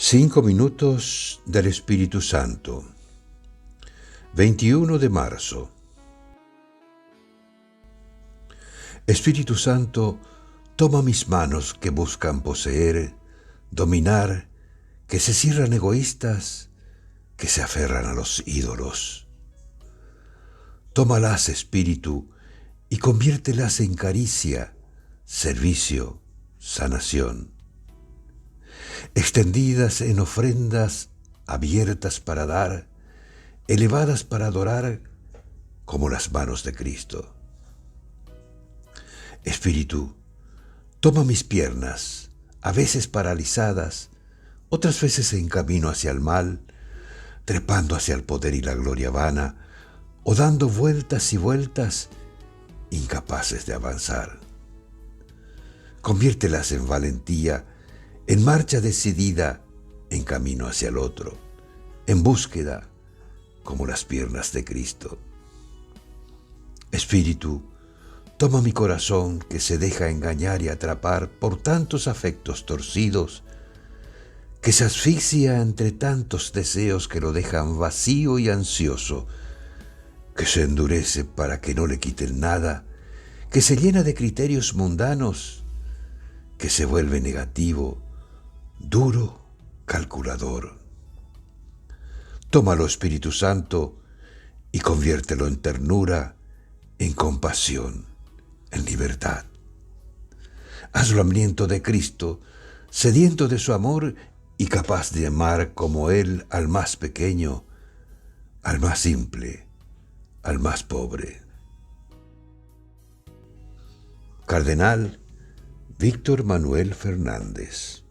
5 minutos del Espíritu Santo. 21 de marzo. Espíritu Santo, toma mis manos que buscan poseer, dominar, que se cierran egoístas, que se aferran a los ídolos. Tómalas, Espíritu, y conviértelas en caricia, servicio, sanación. Extendidas en ofrendas, abiertas para dar, elevadas para adorar, como las manos de Cristo. Espíritu, toma mis piernas, a veces paralizadas, otras veces en camino hacia el mal, trepando hacia el poder y la gloria vana, o dando vueltas y vueltas, incapaces de avanzar. Conviértelas en valentía, en marcha decidida, en camino hacia el otro, en búsqueda, como las piernas de Cristo. Espíritu, toma mi corazón que se deja engañar y atrapar por tantos afectos torcidos, que se asfixia entre tantos deseos que lo dejan vacío y ansioso, que se endurece para que no le quiten nada, que se llena de criterios mundanos, que se vuelve negativo, duro, calculador. Tómalo, Espíritu Santo, y conviértelo en ternura, en compasión, en libertad. Hazlo hambriento de Cristo, sediento de su amor y capaz de amar como Él al más pequeño, al más simple, al más pobre. Cardenal Víctor Manuel Fernández.